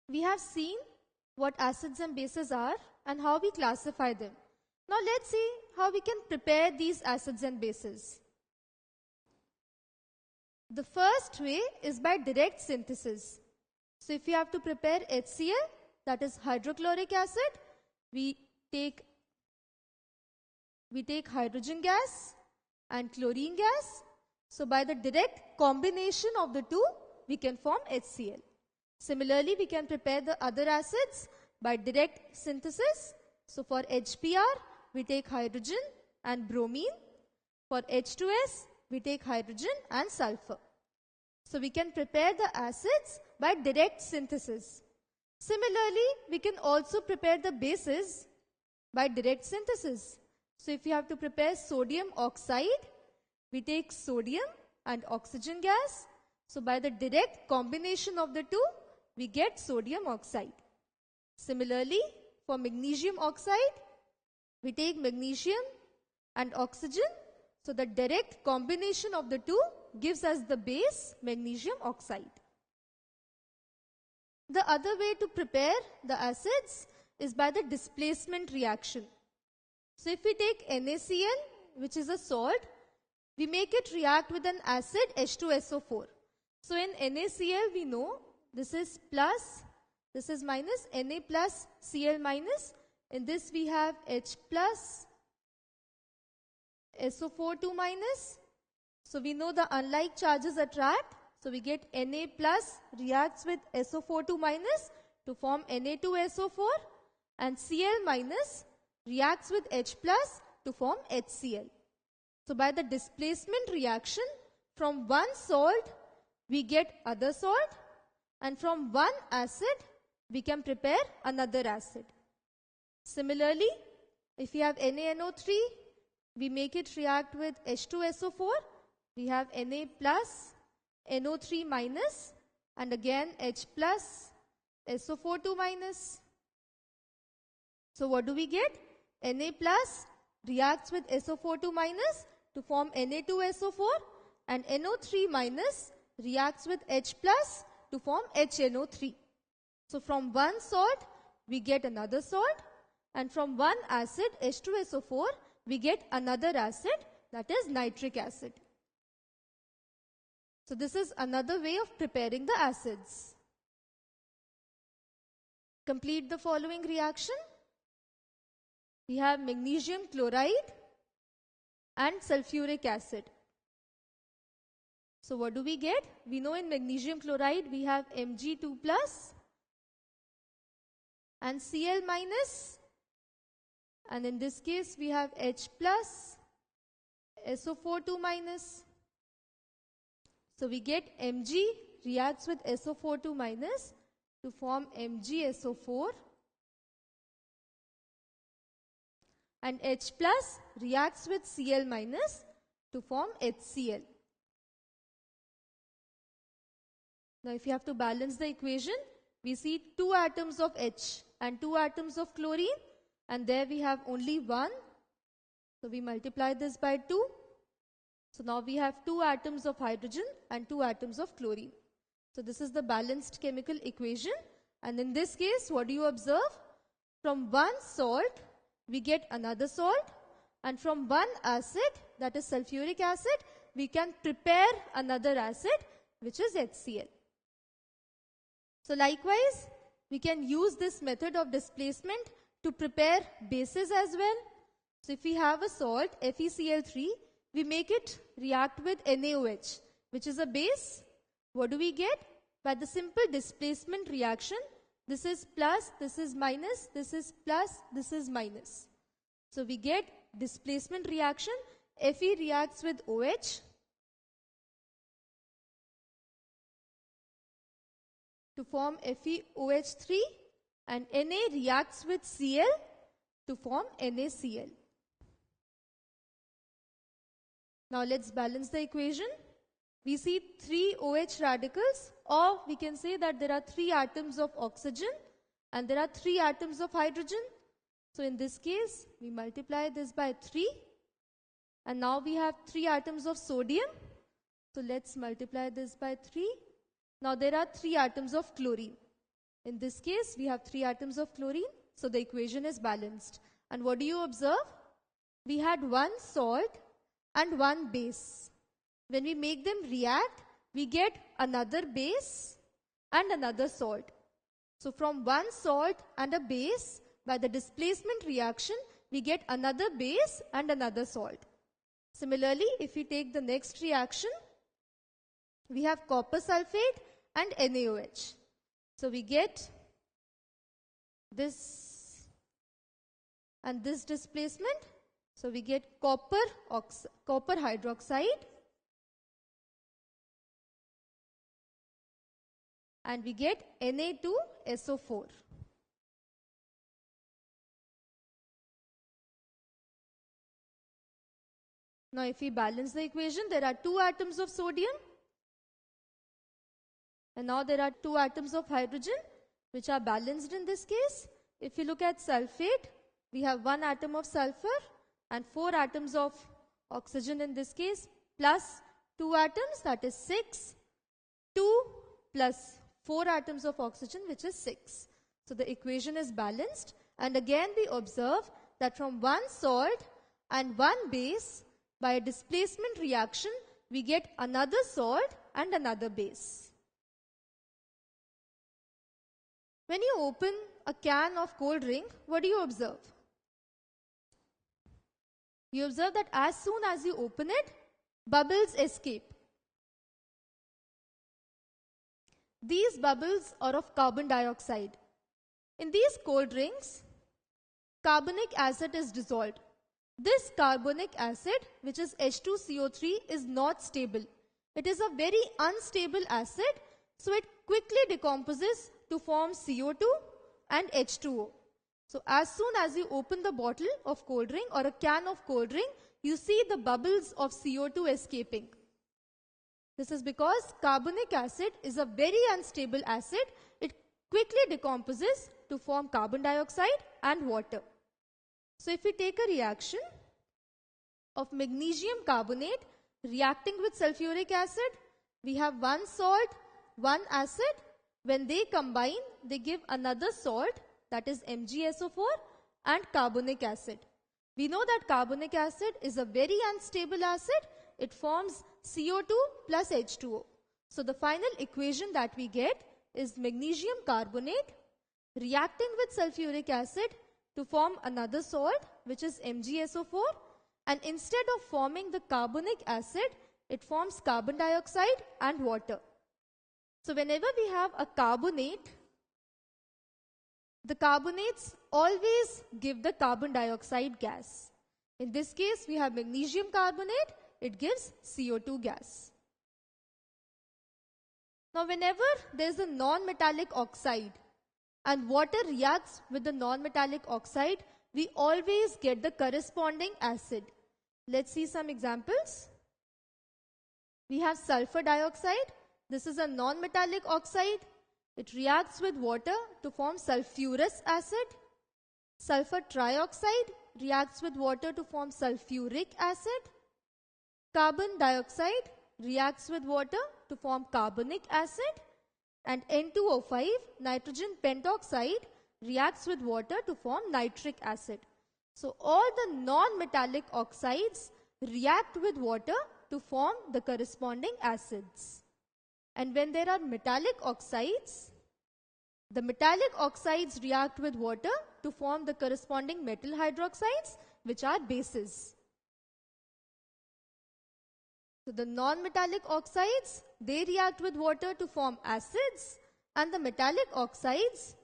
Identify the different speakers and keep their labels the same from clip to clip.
Speaker 1: we have seen what acids and bases are and how we classify them. Now let's see how we can prepare these acids and bases. The first way is by direct synthesis. So if you have to prepare HCl, that is hydrochloric acid, we take hydrogen gas and chlorine gas. So by the direct combination of the two, we can form HCl. Similarly, we can prepare the other acids by direct synthesis. So for HBr, we take hydrogen and bromine. For H2S, we take hydrogen and sulfur. So we can prepare the acids by direct synthesis. Similarly, we can also prepare the bases by direct synthesis. So if you have to prepare sodium oxide, we take sodium and oxygen gas. So by the direct combination of the two, we get sodium oxide. Similarly, for magnesium oxide, we take magnesium and oxygen. So the direct combination of the two gives us the base magnesium oxide. The other way to prepare the acids is by the displacement reaction. So if we take NaCl, which is a salt, we make it react with an acid H2SO4. So in NaCl we know this is plus, this is minus, Na plus, Cl minus. In this we have H plus, SO4 2 minus. So we know the unlike charges attract. So we get Na plus reacts with SO4 2 minus to form Na2SO4, and Cl minus reacts with H plus to form HCl. So by the displacement reaction, from one salt we get other salt, and from one acid we can prepare another acid. Similarly, if we have NaNO3, we make it react with H2SO4. We have Na plus, NO3 minus, and again H plus, SO4 2 minus. So what do we get? Na plus reacts with SO4 2 minus to form Na2SO4, and NO3 minus reacts with H plus to form HNO3. So from one salt we get another salt, and from one acid H2SO4 we get another acid, that is nitric acid. So this is another way of preparing the acids. Complete the following reaction. We have magnesium chloride and sulfuric acid. So what do we get? We know in magnesium chloride we have Mg2 plus and Cl minus, and in this case we have H plus, SO4 2 minus. So we get Mg reacts with SO4 2 minus to form MgSO4, and H plus reacts with Cl minus to form HCl. Now if you have to balance the equation, we see 2 atoms of H and 2 atoms of chlorine, and there we have only 1. So we multiply this by 2. So now we have 2 atoms of hydrogen and 2 atoms of chlorine. So this is the balanced chemical equation, and in this case what do you observe? From one salt we get another salt, and from one acid, that is sulfuric acid, we can prepare another acid, which is HCl. So likewise, we can use this method of displacement to prepare bases as well. So if we have a salt, FeCl3, we make it react with NaOH, which is a base. What do we get? By the simple displacement reaction, this is plus, this is minus, this is plus, this is minus. So we get displacement reaction. Fe reacts with OH to form FeOH3, and Na reacts with Cl to form NaCl. Now let's balance the equation. We see 3 OH radicals, or we can say that there are 3 atoms of oxygen and there are 3 atoms of hydrogen. So in this case, we multiply this by 3, and now we have 3 atoms of sodium. So let's multiply this by 3. Now there are 3 atoms of chlorine. In this case, we have 3 atoms of chlorine, so the equation is balanced. And what do you observe? We had 1 salt and 1 base. When we make them react, we get another base and another salt. So from 1 salt and a base, by the displacement reaction, we get another base and another salt. Similarly, if we take the next reaction, we have copper sulfate and NaOH. So we get this and this displacement. So we get copper hydroxide and we get Na2SO4. Now if we balance the equation, there are 2 atoms of sodium and now there are 2 atoms of hydrogen which are balanced in this case. If you look at sulfate, we have 1 atom of sulfur and 4 atoms of oxygen in this case, plus 2 atoms, that is 6, 2 plus 4 atoms of oxygen, which is 6. So the equation is balanced, and again we observe that from 1 salt and 1 base, by a displacement reaction, we get another salt and another base. When you open a can of cold drink, what do you observe? You observe that as soon as you open it, bubbles escape. These bubbles are of carbon dioxide. In these cold drinks, carbonic acid is dissolved. This carbonic acid, which is H2CO3, is not stable. It is a very unstable acid, so it quickly decomposes to form CO2 and H2O. So as soon as you open the bottle of cold drink or a can of cold drink, you see the bubbles of CO2 escaping. This is because carbonic acid is a very unstable acid. It quickly decomposes to form carbon dioxide and water. So if we take a reaction of magnesium carbonate reacting with sulfuric acid, we have 1 salt, 1 acid. When they combine, they give another salt, that is MgSO4 and carbonic acid. We know that carbonic acid is a very unstable acid. It forms CO2 plus H2O. So the final equation that we get is magnesium carbonate reacting with sulfuric acid to form another salt, which is MgSO4, and instead of forming the carbonic acid, it forms carbon dioxide and water. So whenever we have a carbonate, the carbonates always give the carbon dioxide gas. In this case, we have magnesium carbonate, it gives CO2 gas. Now whenever there is a non-metallic oxide and water reacts with the non-metallic oxide, we always get the corresponding acid. Let's see some examples. We have sulfur dioxide. This is a non-metallic oxide. It reacts with water to form sulfurous acid. Sulfur trioxide reacts with water to form sulfuric acid. Carbon dioxide reacts with water to form carbonic acid. And N2O5, nitrogen pentoxide, reacts with water to form nitric acid. So all the non-metallic oxides react with water to form the corresponding acids. And when there are metallic oxides, the metallic oxides react with water to form the corresponding metal hydroxides, which are bases. So the non-metallic oxides, they react with water to form acids, and the metallic oxides,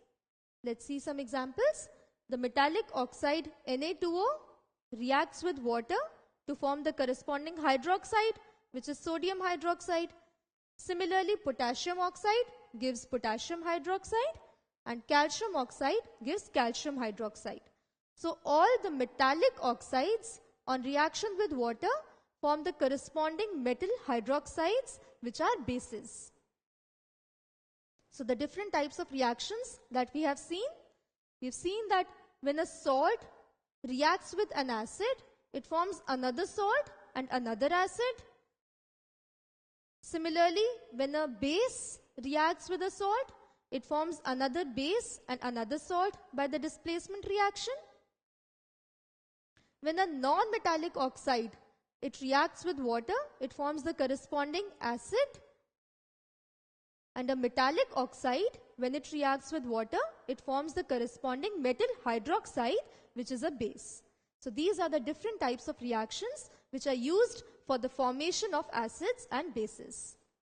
Speaker 1: let's see some examples. The metallic oxide Na2O reacts with water to form the corresponding hydroxide, which is sodium hydroxide. Similarly, potassium oxide gives potassium hydroxide and calcium oxide gives calcium hydroxide. So all the metallic oxides on reaction with water form the corresponding metal hydroxides, which are bases. So the different types of reactions that we have seen, we've seen that when a salt reacts with an acid, it forms another salt and another acid. Similarly, when a base reacts with a salt, it forms another base and another salt by the displacement reaction. When a non-metallic oxide, it reacts with water, it forms the corresponding acid. And a metallic oxide, when it reacts with water, it forms the corresponding metal hydroxide, which is a base. So these are the different types of reactions which are used for the formation of acids and bases.